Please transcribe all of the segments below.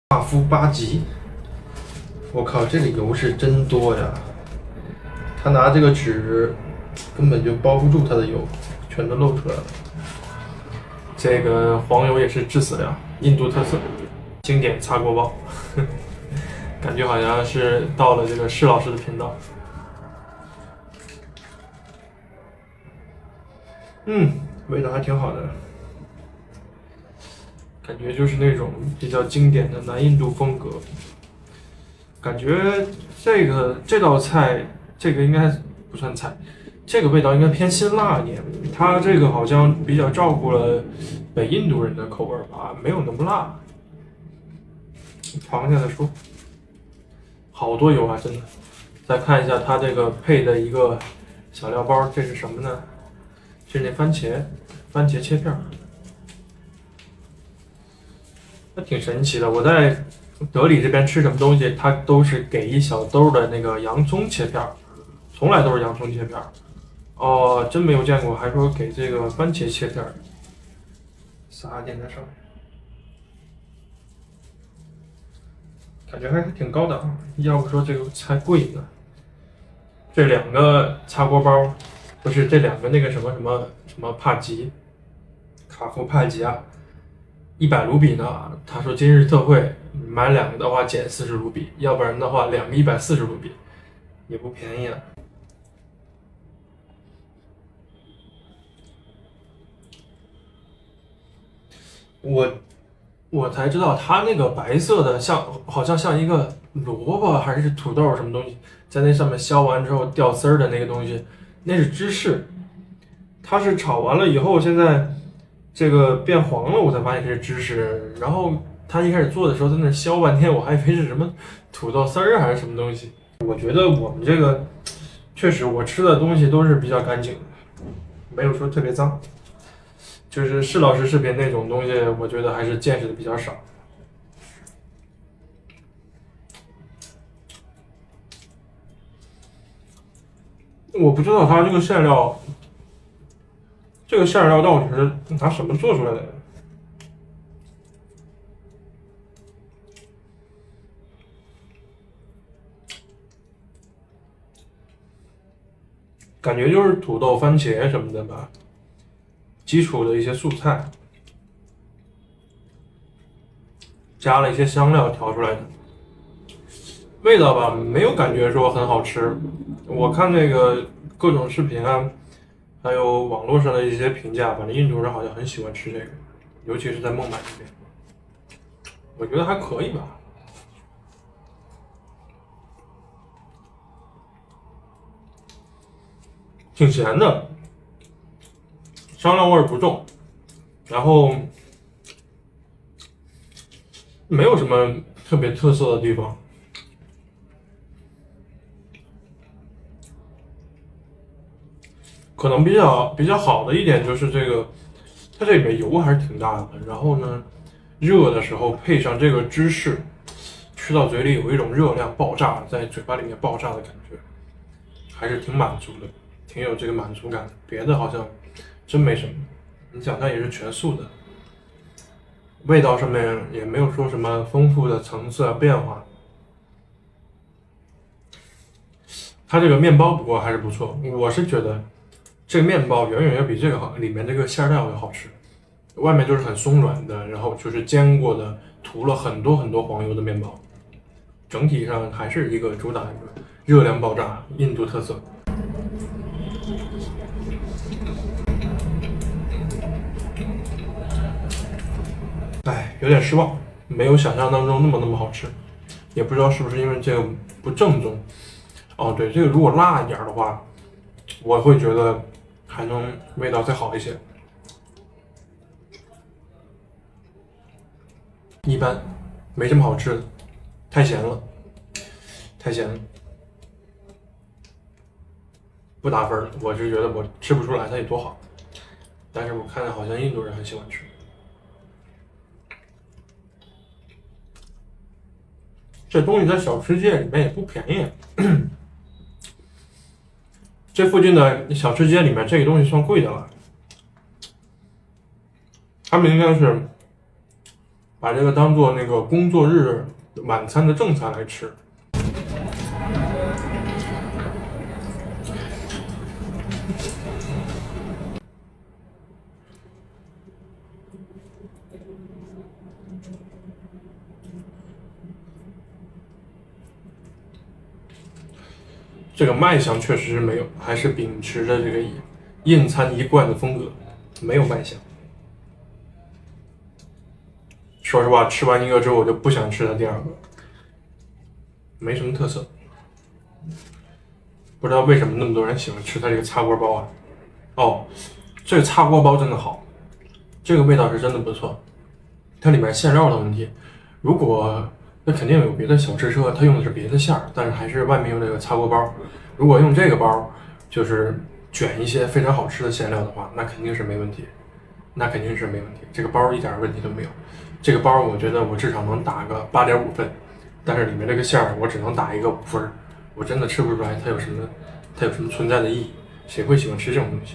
大夫八级，我靠，这个油是真多呀！他拿这个纸根本就包不住它的油，全都露出来了。这个黄油也是致死量，印度特色，经典擦锅包，感觉好像是到了这个施老师的频道。味道还挺好的，感觉就是那种比较经典的南印度风格。感觉这道菜，这个应该不算菜，这个味道应该偏辛辣一点。它这个好像比较照顾了北印度人的口味吧，没有那么辣。尝一下再说。好多油啊，真的。再看一下它这个配的一个小料包，这是什么呢？这是那番茄切片，那挺神奇的。我在德里这边吃什么东西，它都是给一小兜的那个洋葱切片，从来都是洋葱切片。哦，真没有见过，还说给这个番茄切片，撒点在上面，感觉还挺高档。要不说这个才贵呢。这两个擦锅包，不是这两个那个什么帕吉，卡夫帕吉啊，100卢比呢。他说今日特惠，买两个的话减40卢比，要不然的话两个140卢比，也不便宜啊。我才知道，它那个白色的好像像一个萝卜还是土豆什么东西，在那上面削完之后掉丝儿的那个东西，那是芝士。它是炒完了以后，现在这个变黄了，我才发现是芝士。然后他一开始做的时候在那削半天，我还以为是什么土豆丝儿还是什么东西。我觉得我们这个确实，我吃的东西都是比较干净的，没有说特别脏。就是施老师视频那种东西，我觉得还是见识的比较少。我不知道它这个馅料到底是拿什么做出来的？感觉就是土豆、番茄什么的吧，基础的一些素菜，加了一些香料调出来的。味道吧，没有感觉说很好吃。我看那个各种视频啊，还有网络上的一些评价，反正印度人好像很喜欢吃这个，尤其是在孟买这边，我觉得还可以吧。挺咸的，香料味不重，然后没有什么特别特色的地方。可能比较好的一点就是这个，它这里面油还是挺大的。然后呢，热的时候配上这个芝士，吃到嘴里有一种热量爆炸，在嘴巴里面爆炸的感觉，还是挺满足的，挺有这个满足感的。别的好像真没什么。你想，它也是全素的，味道上面也没有说什么丰富的层次啊变化。它这个面包不过还是不错，我是觉得这个面包远远要比这个好，里面这个馅料要好吃。外面就是很松软的，然后就是煎过的，涂了很多很多黄油的面包，整体上还是一个主打一个热量爆炸，印度特色。哎，有点失望，没有想象当中那么好吃，也不知道是不是因为这个不正宗。哦，对，这个如果辣一点的话，我会觉得还能味道再好一些。一般，没什么好吃的，太咸了，太咸了，不打分。我是觉得我吃不出来它有多好，但是我看好像印度人很喜欢吃。这东西在小吃街里面也不便宜，这附近的小吃街里面这个东西算贵的了，他们应该是把这个当做那个工作日晚餐的正餐来吃。这个卖相确实是没有，还是秉持着这个印餐一贯的风格，没有卖相。说实话，吃完一个之后我就不想吃它第二个，没什么特色。不知道为什么那么多人喜欢吃它这个擦锅包啊？哦，这个擦锅包真的好，这个味道是真的不错。它里面馅料的问题，如果那肯定有别的小吃车，它用的是别的馅儿，但是还是外面用这个擦锅包。如果用这个包，就是卷一些非常好吃的馅料的话，那肯定是没问题，那肯定是没问题。这个包一点问题都没有。这个包我觉得我至少能打个8.5分，但是里面这个馅儿我只能打一个5分，我真的吃不出来它有什么存在的意义。谁会喜欢吃这种东西？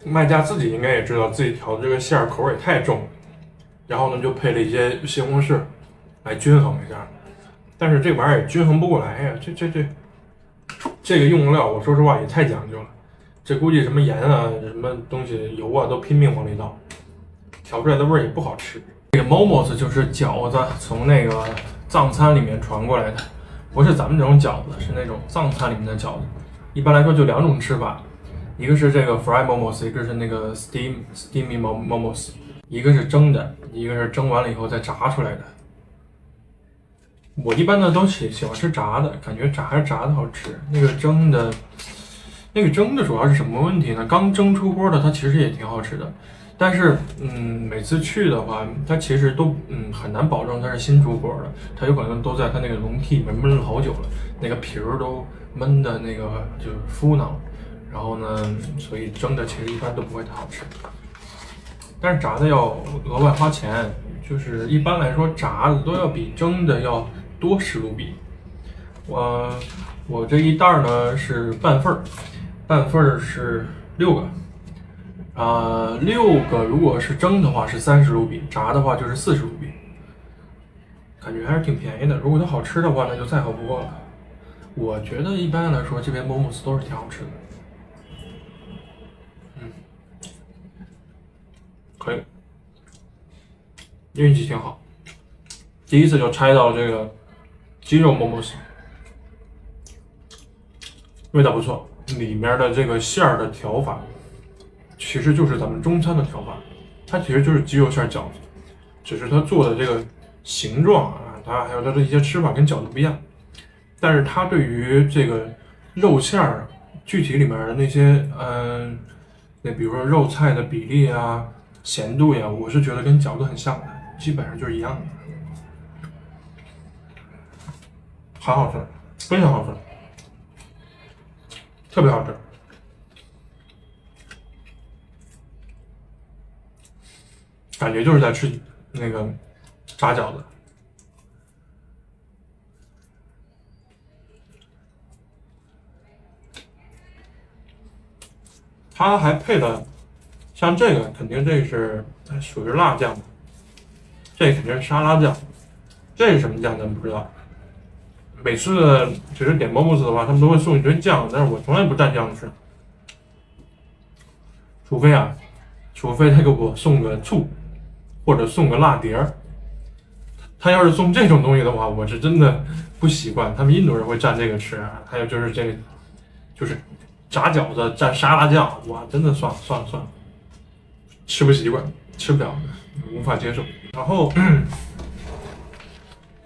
卖家自己应该也知道自己调的这个馅儿口味太重了，然后呢就配了一些西红柿来均衡一下，但是这玩意儿也均衡不过来呀，这个用料我说实话也太讲究了，这估计什么盐啊什么东西油啊都拼命往里倒，调出来的味儿也不好吃。这个 momos 就是饺子从那个藏餐里面传过来的，不是咱们这种饺子，是那种藏餐里面的饺子。一般来说就2种吃法，一个是这个 fry momos， 一个是那个 steamy momos， 一个是蒸的，一个是蒸完了以后再炸出来的。我一般呢都喜欢吃炸的，感觉还是炸的好吃。那个蒸的主要是什么问题呢？刚蒸出锅的它其实也挺好吃的，但是每次去的话，它其实都很难保证它是新出锅的，它有可能都在它那个笼屉里面焖了好久了，那个皮儿都焖的那个就是敷囊，然后呢，所以蒸的其实一般都不会太好吃。但是炸的要额外花钱，就是一般来说炸的都要比蒸的要多10卢比。我这一袋呢是半份儿是6个，6个如果是蒸的话是30卢比，炸的话就是40卢比，感觉还是挺便宜的。如果它好吃的话，那就再好不过了。我觉得一般来说这边 momos 都是挺好吃的，可以，运气挺好，第一次就拆到这个鸡肉 momos， 味道不错，里面的这个馅儿的调法其实就是咱们中餐的调法，它其实就是鸡肉馅饺子，只是它做的这个形状啊，它还有它的一些吃法跟饺子不一样，但是它对于这个肉馅儿具体里面的那些那比如说肉菜的比例啊、咸度呀，我是觉得跟饺子很像的，基本上就是一样的，很好吃，非常好吃，特别好吃。感觉就是在吃那个炸饺子。它还配了像这个，肯定这是属于辣酱，这肯定是沙拉酱，这是什么酱咱不知道。每次只是点 momos 的话，他们都会送一堆酱，但是我从来不蘸酱吃，除非他给我送个醋，或者送个辣碟儿。他要是送这种东西的话，我是真的不习惯。他们印度人会蘸这个吃啊，还有就是这个，就是炸饺子蘸沙拉酱，哇，真的算了，吃不习惯，吃不了，无法接受。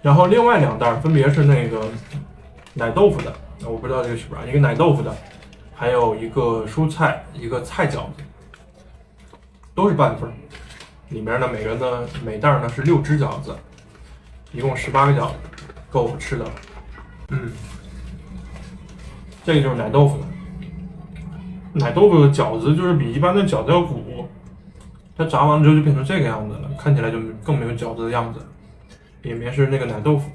然后另外2袋分别是那个奶豆腐的，我不知道这个是不是一个奶豆腐的，还有一个蔬菜，一个菜饺子，都是半份。里面呢每袋呢是6只饺子，一共18个饺子，够我吃的了。这个就是奶豆腐的。奶豆腐的饺子就是比一般的饺子要鼓，它炸完之后就变成这个样子了，看起来就更没有饺子的样子。里面是那个奶豆腐，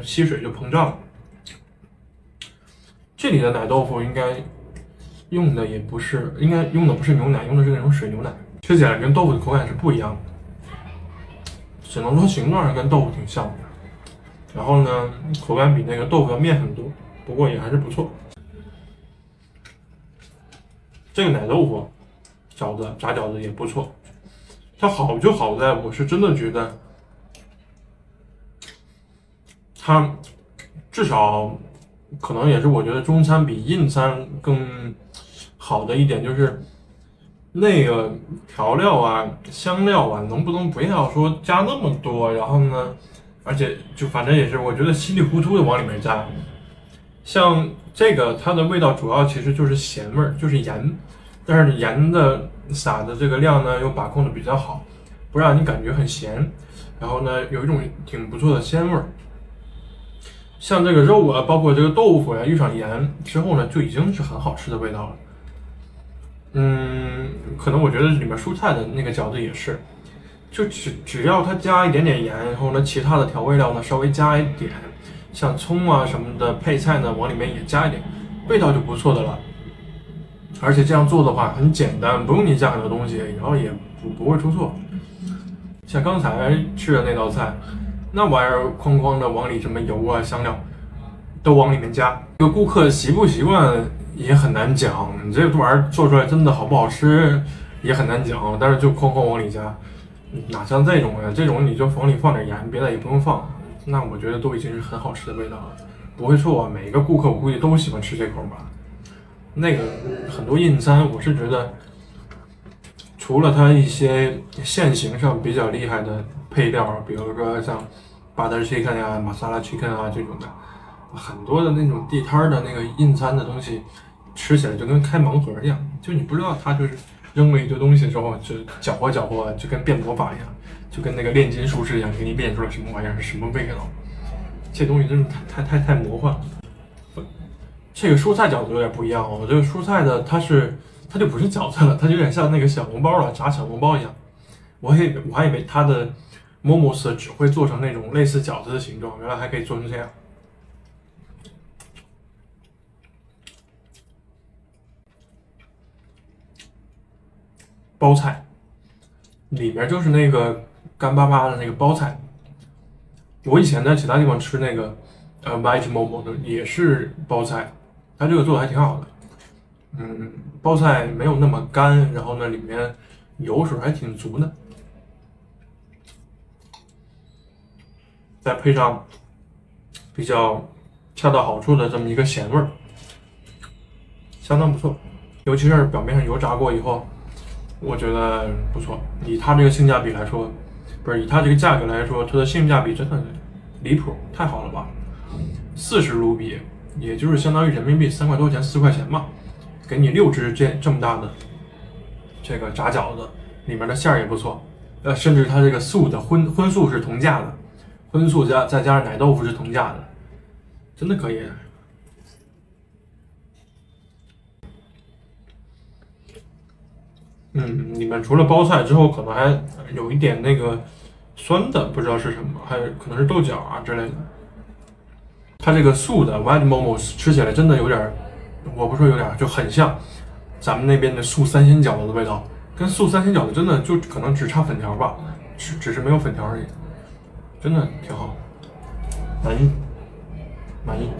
吸水就膨胀了。这里的奶豆腐应该用的也不是，应该用的不是牛奶，用的是那种水牛奶，吃起来跟豆腐的口感是不一样的，只能说形状上跟豆腐挺像的。然后呢，口感比那个豆腐要面很多，不过也还是不错。这个奶豆腐饺子炸饺子也不错，它好就好在我是真的觉得它至少可能也是我觉得中餐比印餐更好的一点，就是那个调料啊、香料啊，能不能不要说加那么多？然后呢，而且就反正也是我觉得稀里糊涂的往里面加。像这个它的味道主要其实就是咸味儿，就是盐，但是盐的撒的这个量呢又把控的比较好，不让你感觉很咸，然后呢有一种挺不错的鲜味儿。像这个肉啊，包括这个豆腐呀，遇上盐之后呢，就已经是很好吃的味道了。可能我觉得里面蔬菜的那个饺子也是，就只要它加一点点盐，然后呢，其他的调味料呢稍微加一点，像葱啊什么的配菜呢往里面也加一点，味道就不错的了。而且这样做的话很简单，不用你加很多东西，然后也不会出错。像刚才吃的那道菜，那玩意儿哐哐的往里什么油啊香料都往里面加，这个顾客习不习惯也很难讲，你这玩意儿做出来真的好不好吃也很难讲，但是就哐哐往里加，哪像这种呀？这种你就往里放点盐，别的也不用放，那我觉得都已经是很好吃的味道了，不会错啊。每个顾客我估计都喜欢吃这口吧。那个很多印餐，我是觉得除了它一些现行上比较厉害的配料，比如说像 butter chicken 呀、masala chicken 啊这种的，很多的那种地摊的那个印餐的东西，吃起来就跟开盲盒一样，就你不知道它就是扔了一堆东西之后，就搅和搅和，就跟变魔法一样，就跟那个炼金术士一样，给你变出了什么玩意儿，是什么味道。这东西真是太魔幻了。这个蔬菜饺子有点不一样哦，这个蔬菜的它就不是饺子了，它就有点像那个小笼包了，炸小笼包一样。我还以为它的 momos 只会做成那种类似饺子的形状，原来还可以做成这样。包菜里面就是那个干巴巴的那个包菜。我以前在其他地方吃那个white momo 的也是包菜，它这个做的还挺好的。包菜没有那么干，然后呢里面油水还挺足的，再配上比较恰到好处的这么一个咸味儿，相当不错。尤其是表面上油炸过以后，我觉得不错。以它这个性价比来说，不是以它这个价格来说，它的性价比真的离谱，太好了吧？40卢比，也就是相当于人民币3块多钱、4块钱吧，给你6只这么大的这个炸饺子，里面的馅儿也不错，甚至它这个素的荤素是同价的，荤素再加上奶豆腐是同价的，真的可以。里面除了包菜之后，可能还有一点那个酸的，不知道是什么，还有可能是豆角啊之类的。它这个素的 white momos 吃起来真的有点，我不说有点，就很像咱们那边的素三鲜饺子的味道，跟素三鲜饺子真的就可能只差粉条吧，只是没有粉条而已，真的挺好，满意。